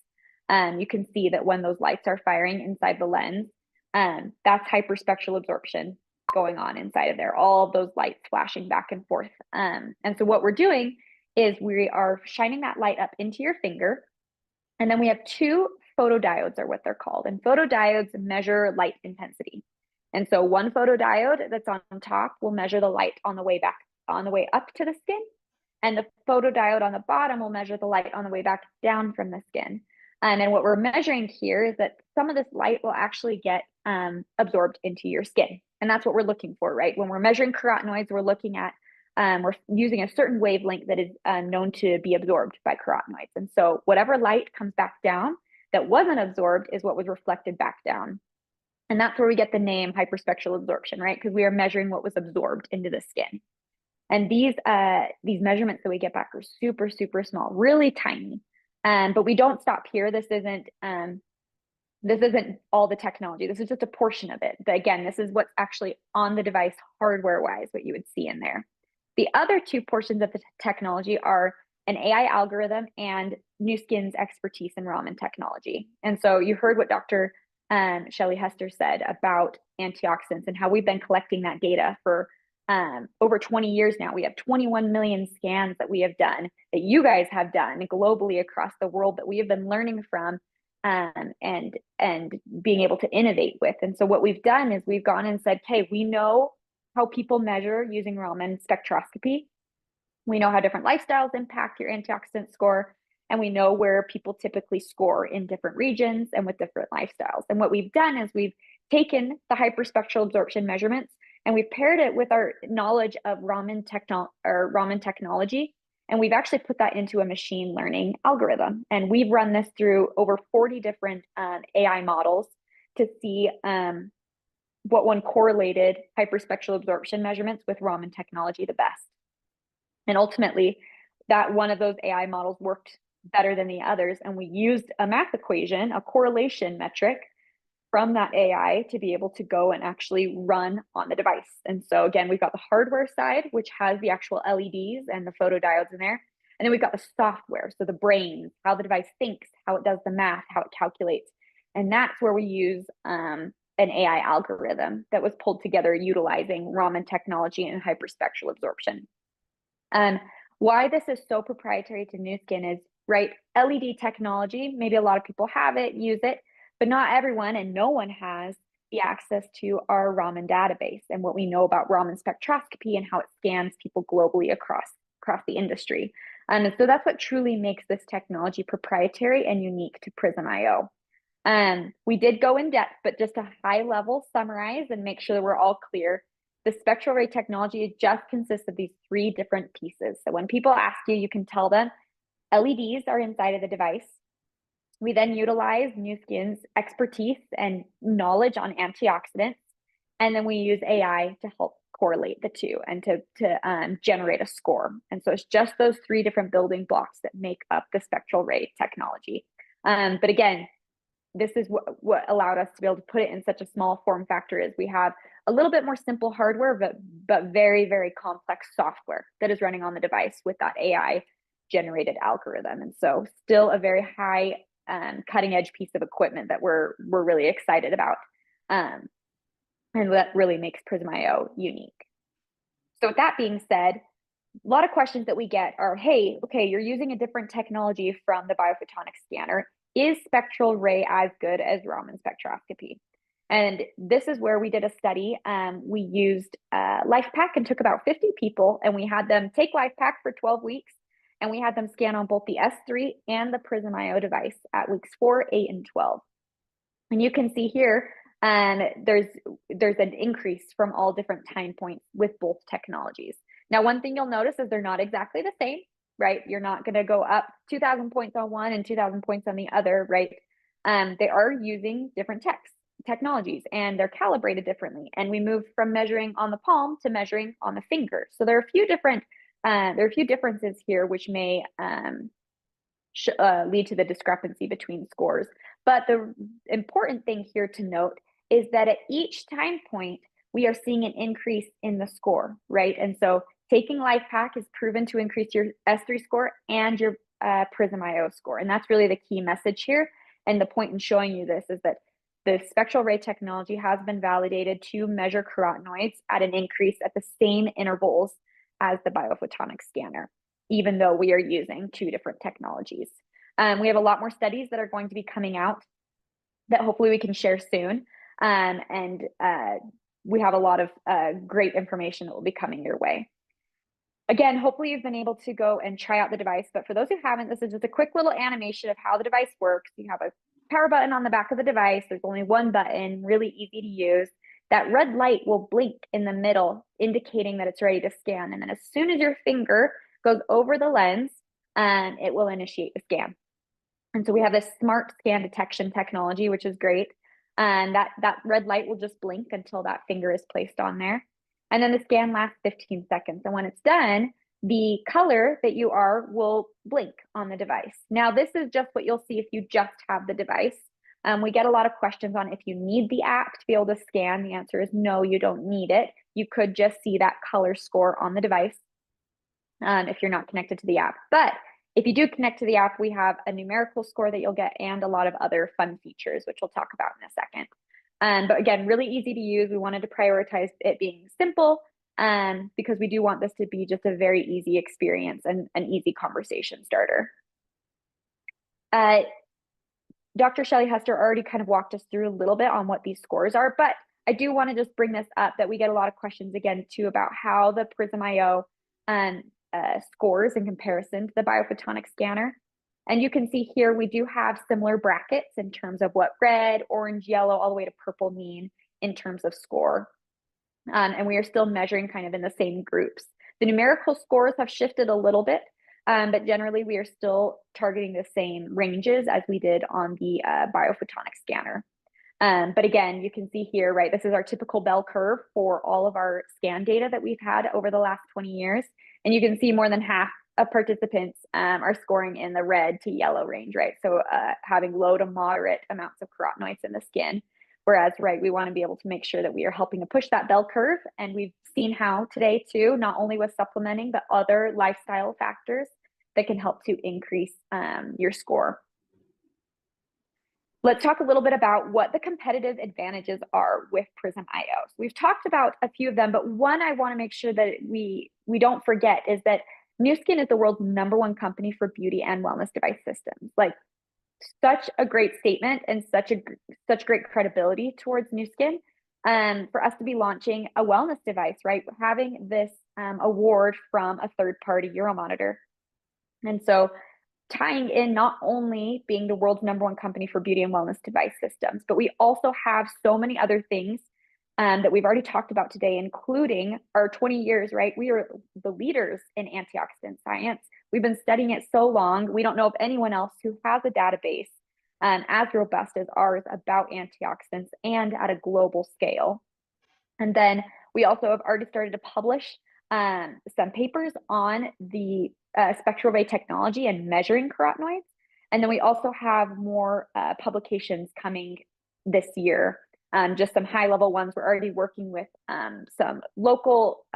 you can see that when those lights are firing inside the lens, that's hyperspectral absorption going on inside of there, all of those lights flashing back and forth. And so what we're doing is we are shining that light up into your finger, and then we have 2 photodiodes are what they're called. And photodiodes measure light intensity. And so one photodiode that's on top will measure the light on the way up to the skin. And the photodiode on the bottom will measure the light on the way back down from the skin. And what we're measuring here is that some of this light will actually get absorbed into your skin. And that's what we're looking for, right? When we're measuring carotenoids, we're looking at, we're using a certain wavelength that is known to be absorbed by carotenoids. And so whatever light comes back down that wasn't absorbed is what was reflected back down. And that's where we get the name hyperspectral absorption, right? Because we are measuring what was absorbed into the skin. And these measurements that we get back are super, super small, really tiny. But we don't stop here. This isn't all the technology. This is just a portion of it. But again, this is what's actually on the device hardware-wise, what you would see in there. The other 2 portions of the technology are an AI algorithm and Nu Skin's expertise in Raman technology. And so you heard what Dr. Shelley Hester said about antioxidants and how we've been collecting that data for over 20 years now. We have 21 million scans that we have done, that you guys have done globally across the world, that we have been learning from and being able to innovate with. And so what we've done is we've gone and said, okay, we know how people measure using Raman spectroscopy. We know how different lifestyles impact your antioxidant score, and we know where people typically score in different regions and with different lifestyles. And what we've done is we've taken the hyperspectral absorption measurements and we've paired it with our knowledge of Raman technology, And we've actually put that into a machine learning algorithm. And we've run this through over 40 different AI models to see what one correlated hyperspectral absorption measurements with Raman technology the best. And ultimately, that one of those AI models worked better than the others. And we used a math equation, a correlation metric from that AI to be able to go and actually run on the device. And so again, we've got the hardware side, which has the actual LEDs and the photodiodes in there. And then we've got the software, so the brains, how the device thinks, how it does the math, how it calculates. And that's where we use an AI algorithm that was pulled together utilizing Raman technology and hyperspectral absorption. Why this is so proprietary to Nu Skin is, right, LED technology, maybe a lot of people have it, use it, but not everyone and no one has the access to our Raman database and what we know about Raman spectroscopy and how it scans people globally across the industry. And so that's what truly makes this technology proprietary and unique to Prism IO. We did go in depth, but just a high level summarize and make sure that we're all clear. The spectral ray technology just consists of these 3 different pieces. So when people ask you, you can tell them LEDs are inside of the device. We then utilize Nu Skin's expertise and knowledge on antioxidants. And then we use AI to help correlate the two and to generate a score. And so it's just those 3 different building blocks that make up the spectral ray technology. But again, this is what allowed us to be able to put it in such a small form factor is we have a little bit more simple hardware, but very, very complex software that is running on the device with that AI generated algorithm. And so still a very high cutting edge piece of equipment that we're really excited about. And that really makes Prism IO unique. So with that being said, a lot of questions that we get are, hey, okay, you're using a different technology from the biophotonic scanner. Is spectral ray as good as Raman spectroscopy? And this is where we did a study. We used LifePak and took about 50 people and we had them take LifePak for 12 weeks. And we had them scan on both the S3 and the Prism IO device at weeks 4, 8, and 12. And you can see here, there's an increase from all different time points with both technologies. Now, one thing you'll notice is they're not exactly the same, right? You're not going to go up 2,000 points on one and 2,000 points on the other, right? They are using different technologies and they're calibrated differently. And we moved from measuring on the palm to measuring on the finger. So there are a few differences here which may lead to the discrepancy between scores. But the important thing here to note is that at each time point, we are seeing an increase in the score, right? And so taking LifePak is proven to increase your S3 score and your Prism IO score. And that's really the key message here. And the point in showing you this is that the spectral ray technology has been validated to measure carotenoids at an increase at the same intervals as the biophotonic scanner, even though we are using 2 different technologies. We have a lot more studies that are going to be coming out that hopefully we can share soon. We have a lot of great information that will be coming your way. Again, hopefully you've been able to go and try out the device, but for those who haven't, this is just a quick little animation of how the device works. You have a power button on the back of the device. There's only one button, really easy to use. That red light will blink in the middle, indicating that it's ready to scan. And then as soon as your finger goes over the lens, it will initiate the scan. And so we have this smart scan detection technology, which is great. And that red light will just blink until that finger is placed on there. And then the scan lasts 15 seconds. And when it's done, the color that you are will blink on the device. Now, this is just what you'll see if you just have the device. We get a lot of questions on if you need the app to be able to scan. The answer is no, you don't need it. You could just see that color score on the device if you're not connected to the app. But if you do connect to the app, we have a numerical score that you'll get and a lot of other fun features, which we'll talk about in a second. But again, really easy to use. We wanted to prioritize it being simple because we do want this to be just a very easy experience and an easy conversation starter. Dr. Shelley Hester already kind of walked us through a little bit on what these scores are, but I do want to just bring this up that we get a lot of questions again too about how the Prism IO scores in comparison to the biophotonic scanner. And you can see here, we do have similar brackets in terms of what red, orange, yellow, all the way to purple mean in terms of score. And we are still measuring kind of in the same groups. The numerical scores have shifted a little bit. But generally we are still targeting the same ranges as we did on the biophotonic scanner. But again, you can see here, right, this is our typical bell curve for all of our scan data that we've had over the last 20 years. And you can see more than half of participants are scoring in the red to yellow range, right? So having low to moderate amounts of carotenoids in the skin. Whereas, right, we want to be able to make sure that we are helping to push that bell curve. And we've seen how today too, not only with supplementing, but other lifestyle factors that can help to increase your score. Let's talk a little bit about what the competitive advantages are with Prism IO. So we've talked about a few of them, but one I want to make sure that we don't forget is that Nu Skin is the world's #1 company for beauty and wellness device systems. Like, such a great statement and such great credibility towards Nu Skin. For us to be launching a wellness device, right? Having this award from a third-party Euromonitor. And so tying in not only being the world's #1 company for beauty and wellness device systems, but we also have so many other things that we've already talked about today, including our 20 years, right? We are the leaders in antioxidant science. We've been studying it so long. We don't know of anyone else who has a database as robust as ours about antioxidants and at a global scale. And then we also have already started to publish some papers on the spectral ray technology and measuring carotenoids. And then we also have more publications coming this year, just some high level ones. We're already working with some local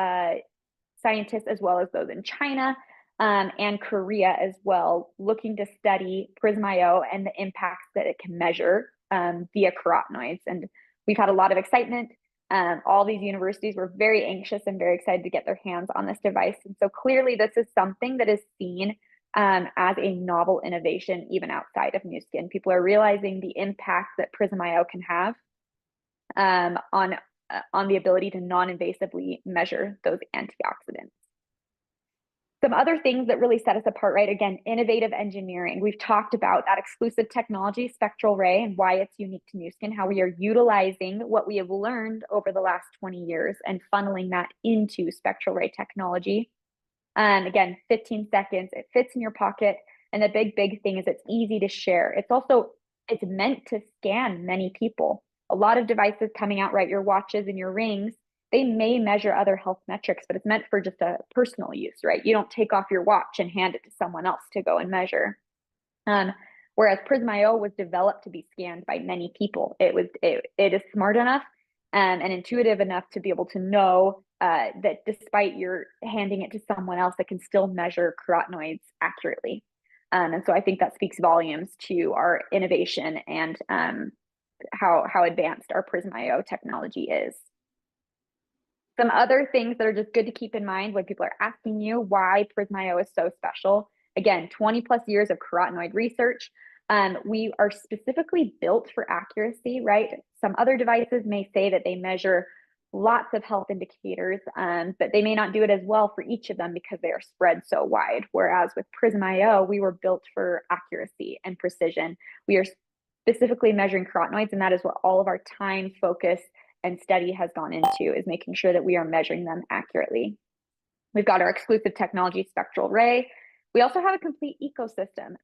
scientists as well as those in China and Korea as well, looking to study Prism IO and the impacts that it can measure via carotenoids. And we've had a lot of excitement. All these universities were very anxious and very excited to get their hands on this device. And so clearly this is something that is seen as a novel innovation, even outside of Nu Skin. People are realizing the impact that Prism IO can have on the ability to non-invasively measure those antioxidants. Some other things that really set us apart, right? Again, innovative engineering. We've talked about that exclusive technology, spectral ray, and why it's unique to Nu Skin, how we are utilizing what we have learned over the last 20 years and funneling that into spectral ray technology. Again, 15 seconds, it fits in your pocket. And the big thing is it's easy to share. It's meant to scan many people. A lot of devices coming out, right? Your watches and your rings, they may measure other health metrics, but it's meant for just a personal use, right? You don't take off your watch and hand it to someone else to go and measure. Whereas Prism IO was developed to be scanned by many people. It is smart enough and intuitive enough to be able to know that despite your handing it to someone else, it can still measure carotenoids accurately. And so I think that speaks volumes to our innovation and how advanced our Prism IO technology is. Some other things that are just good to keep in mind when people are asking you why Prism IO is so special. Again, 20+ years of carotenoid research. We are specifically built for accuracy, right? Some other devices may say that they measure lots of health indicators, but they may not do it as well for each of them because they are spread so wide. Whereas with Prism IO, we were built for accuracy and precision. We are specifically measuring carotenoids, and that is what all of our time, focus, and study has gone into, is making sure that we are measuring them accurately. We've got our exclusive technology, spectral ray. We also have a complete ecosystem.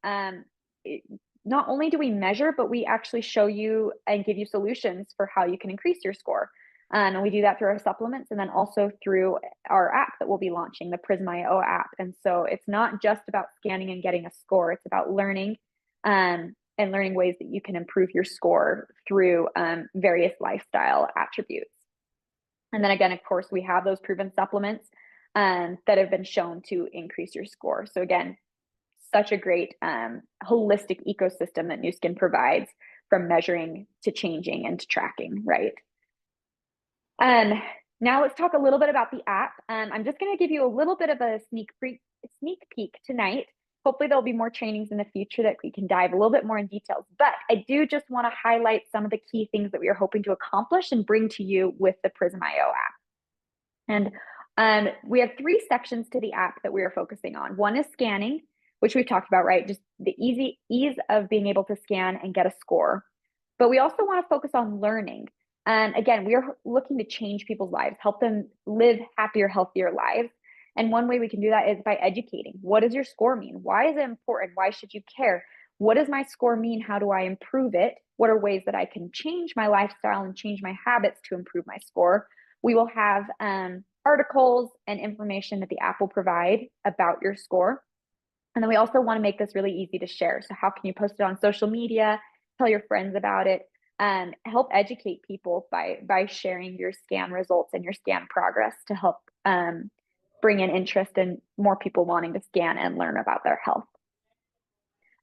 Not only do we measure, but we actually show you and give you solutions for how you can increase your score. And we do that through our supplements and then also through our app that we'll be launching, the Prism IO app. And so it's not just about scanning and getting a score, it's about learning and learning ways that you can improve your score through various lifestyle attributes. And then again, of course, we have those proven supplements that have been shown to increase your score. So again, such a great holistic ecosystem that Nu Skin provides, from measuring to changing and to tracking, right? Now let's talk a little bit about the app. I'm just going to give you a little bit of a sneak peek tonight. Hopefully there'll be more trainings in the future that we can dive a little bit more in details, but I do just want to highlight some of the key things that we are hoping to accomplish and bring to you with the Prism IO app. And we have 3 sections to the app that we are focusing on. One is scanning, which we've talked about, right? Just the ease of being able to scan and get a score. But we also want to focus on learning. And again, we are looking to change people's lives, help them live happier, healthier lives. And one way we can do that is by educating. What does your score mean? Why is it important? Why should you care? What does my score mean? How do I improve it? What are ways that I can change my lifestyle and change my habits to improve my score? We will have articles and information that the app will provide about your score. And then we also want to make this really easy to share. So how can you post it on social media, tell your friends about it, help educate people by sharing your scan results and your scan progress to help bring in interest in more people wanting to scan and learn about their health.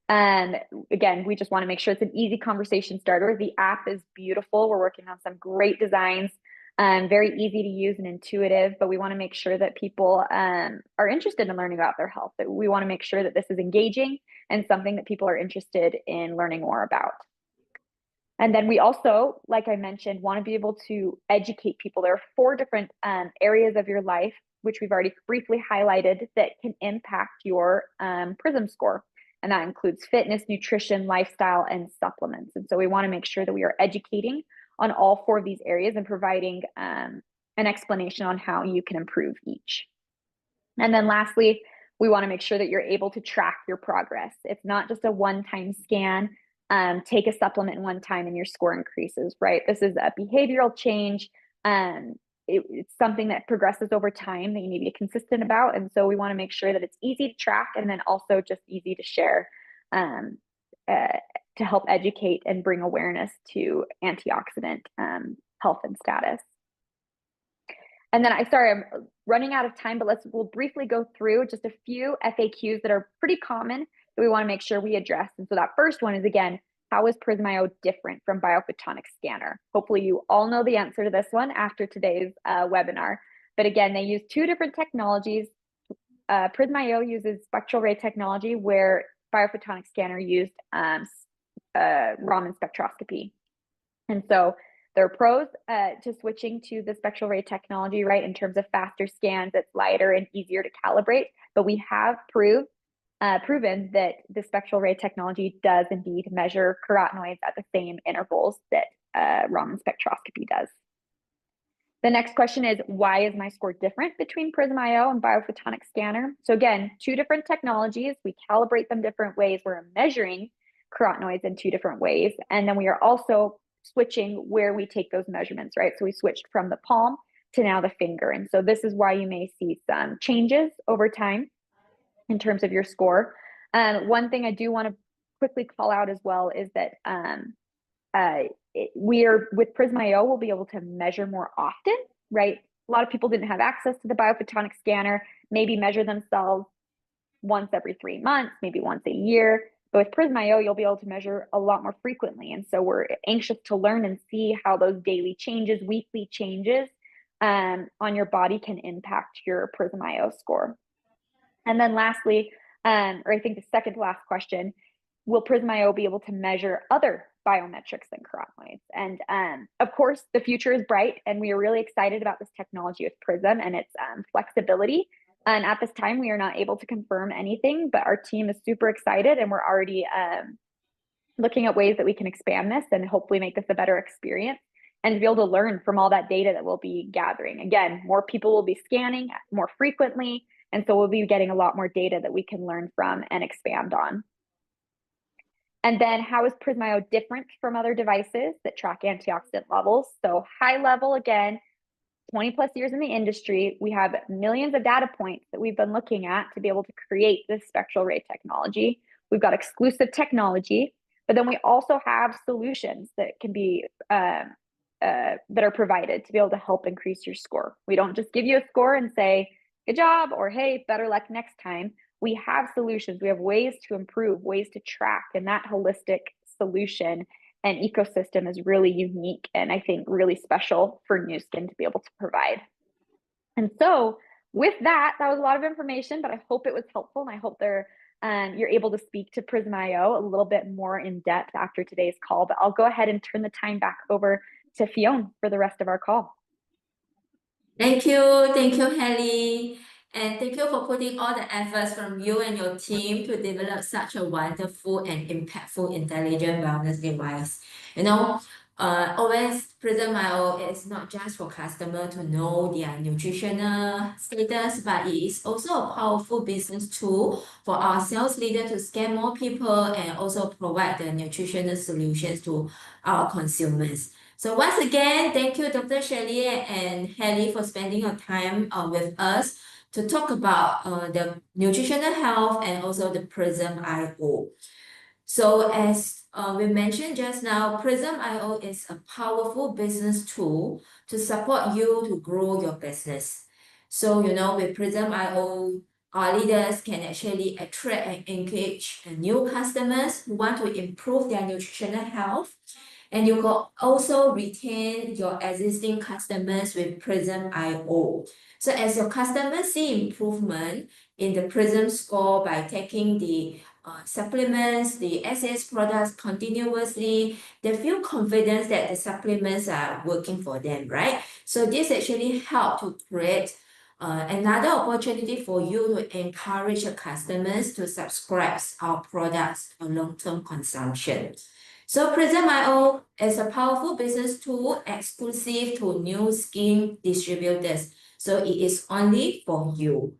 And again, we just want to make sure it's an easy conversation starter. The app is beautiful. We're working on some great designs, very easy to use and intuitive, but we want to make sure that people are interested in learning about their health. That we want to make sure that this is engaging and something that people are interested in learning more about. And then we also, like I mentioned, want to be able to educate people. There are 4 different areas of your life, which we've already briefly highlighted, that can impact your Prism score. And that includes fitness, nutrition, lifestyle, and supplements. And so we want to make sure that we are educating on all 4 of these areas and providing an explanation on how you can improve each. And then lastly, we want to make sure that you're able to track your progress. It's not just a one-time scan. Take a supplement one time and your score increases, right? This is a behavioral change. It's something that progresses over time that you need to be consistent about. And so we want to make sure that it's easy to track and then also just easy to share to help educate and bring awareness to antioxidant health and status. And then I'm running out of time, but we'll briefly go through just a few FAQs that are pretty common that we want to make sure we address. And so that first one is, again, how is Prism IO different from biophotonic scanner? Hopefully you all know the answer to this one after today's webinar. But again, they use 2 different technologies. Prism IO uses spectral ray technology, where biophotonic scanner used Raman spectroscopy. And so there are pros to switching to the spectral ray technology, right? In terms of faster scans, it's lighter and easier to calibrate. But we have proven that the spectral ray technology does indeed measure carotenoids at the same intervals that Raman spectroscopy does. The next question is, why is my score different between Prism IO and biophotonic scanner? So again, 2 different technologies. We calibrate them different ways. We're measuring carotenoids in 2 different ways. And then we are also switching where we take those measurements, right? So we switched from the palm to now the finger. And so this is why you may see some changes over time in terms of your score. One thing I do want to quickly call out as well is that with Prism IO, we'll be able to measure more often, right? A lot of people didn't have access to the biophotonic scanner, maybe measure themselves once every 3 months, maybe once a year. But with Prism IO, you'll be able to measure a lot more frequently. And so we're anxious to learn and see how those daily changes, weekly changes on your body can impact your Prism IO score. And then lastly, or I think the second to last question, will Prism IO be able to measure other biometrics than carotenoids? And of course, the future is bright, and we are really excited about this technology with Prism and its flexibility. And at this time, we are not able to confirm anything, but our team is super excited, and we're already looking at ways that we can expand this and hopefully make this a better experience and to be able to learn from all that data that we'll be gathering. Again, more people will be scanning more frequently, and so we'll be getting a lot more data that we can learn from and expand on. And then how is Prism IO different from other devices that track antioxidant levels? So high level, again, 20 plus years in the industry, we have millions of data points that we've been looking at to be able to create this spectral ray technology. We've got exclusive technology, but then we also have solutions that can be that are provided to be able to help increase your score. We don't just give you a score and say, good job, or hey, better luck next time. We have solutions. We have ways to improve, ways to track, and that holistic solution and ecosystem is really unique and I think really special for Nu Skin to be able to provide. And so with that was a lot of information, but I hope it was helpful, and I hope you're able to speak to Prism IO a little bit more in depth after today's call. But I'll go ahead and turn the time back over to Fiona for the rest of our call. Thank you, Haley. And thank you for putting all the efforts from you and your team to develop such a wonderful and impactful intelligent wellness device. always Prism.io is not just for customer to know their nutritional status, but it is also a powerful business tool for our sales leader to scale more people and also provide the nutritional solutions to our consumers. So once again, thank you, Dr. Shirley and Haley, for spending your time with us to talk about the nutritional health and also the Prism.io. So as we mentioned just now, Prism.io is a powerful business tool to support you to grow your business. So, with Prism.io, our leaders can actually attract and engage new customers who want to improve their nutritional health. And you can also retain your existing customers with Prism.io. So as your customers see improvement in the Prism score by taking the supplements, the SAS products continuously, they feel confidence that the supplements are working for them, right? So this actually helps to create another opportunity for you to encourage your customers to subscribe our products for long-term consumption. So Prism.io is a powerful business tool exclusive to Nu Skin distributors. So it is only for you.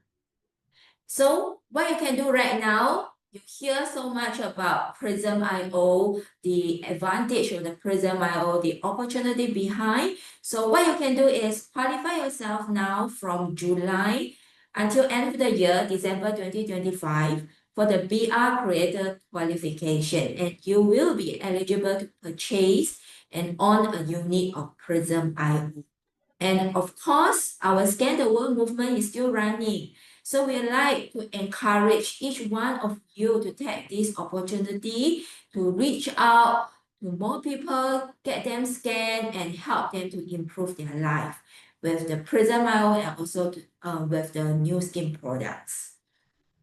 So what you can do right now, you hear so much about Prism.io, the advantage of the Prism.io, the opportunity behind. So what you can do is qualify yourself now from July until end of the year, December 2025, for the BR Creator qualification, and you will be eligible to purchase and own a unit of Prism.io. And of course, our Scan the World movement is still running. So we like to encourage each one of you to take this opportunity to reach out to more people, get them scanned, and help them to improve their life with the Prism.io and also with the Nu Skin products.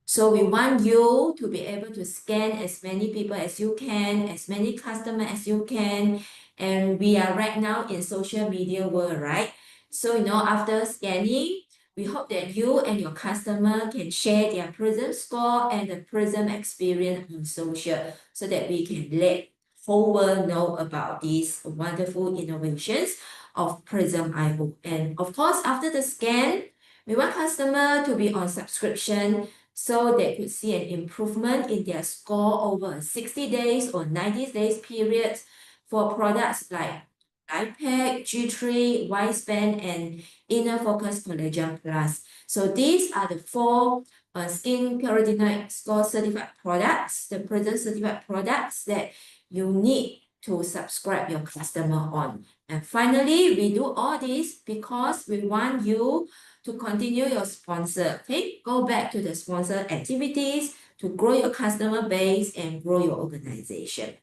So we want you to be able to scan as many people as you can, as many customers as you can. And we are right now in social media world, right? So, after scanning, we hope that you and your customer can share their Prism score and the Prism experience on social so that we can let whole world know about these wonderful innovations of Prism.io. And of course, after the scan, we want customer to be on subscription so they could see an improvement in their score over a 60 days or 90 days period for products like iPad, G3, Widespan, and Inner Focus Collagen Plus. So these are the 4 Skin Carotenoid Score certified products, the Prism certified products that you need to subscribe your customer on. And finally, we do all this because we want you to continue your sponsor, okay? Go back to the sponsor activities to grow your customer base and grow your organization.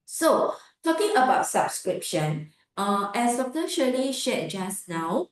So, talking about subscription, as Dr. Shirley shared just now,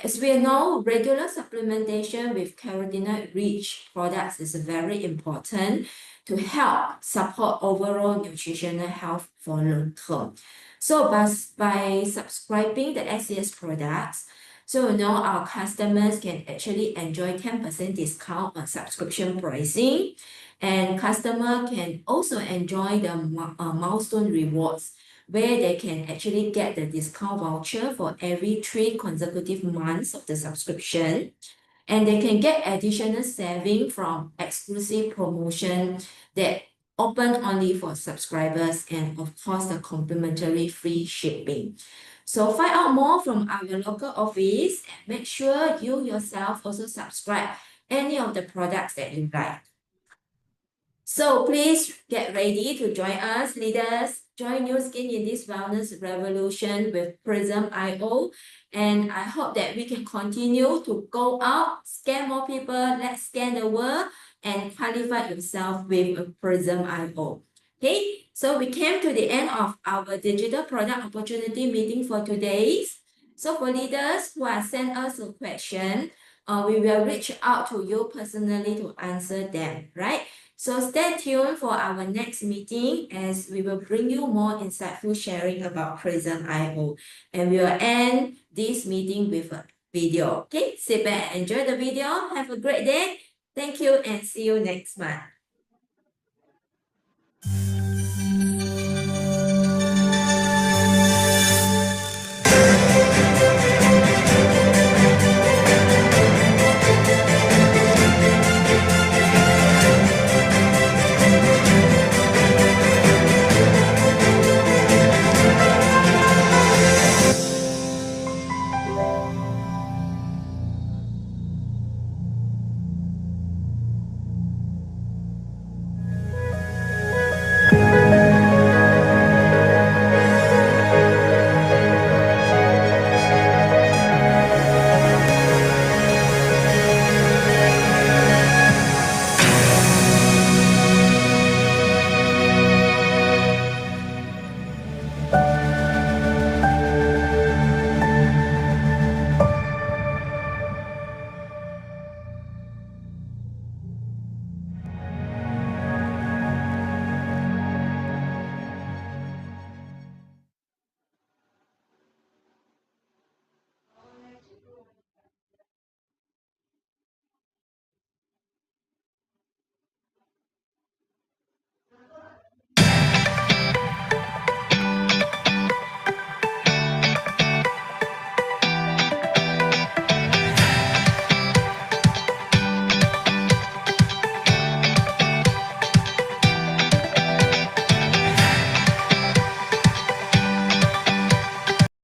as we know, regular supplementation with carotenoid-rich products is very important to help support overall nutritional health for long term. So by subscribing the SAS products, so our customers can actually enjoy 10% discount on subscription pricing, and customer can also enjoy the milestone rewards, where they can actually get the discount voucher for every 3 consecutive months of the subscription. And they can get additional saving from exclusive promotion that open only for subscribers, and of course the complimentary free shipping. So find out more from our local office and make sure you yourself also subscribe any of the products that you like. So please get ready to join us, leaders. Join Nu Skin in this wellness revolution with Prism.io. And I hope that we can continue to go out, scan more people, let's scan the world, and qualify yourself with Prism.io. Okay, so we came to the end of our digital product opportunity meeting for today. So for leaders who have sent us a question, we will reach out to you personally to answer them, right? So stay tuned for our next meeting as we will bring you more insightful sharing about Prism.io. And we will end this meeting with a video. Okay, sit back and enjoy the video. Have a great day. Thank you and see you next month.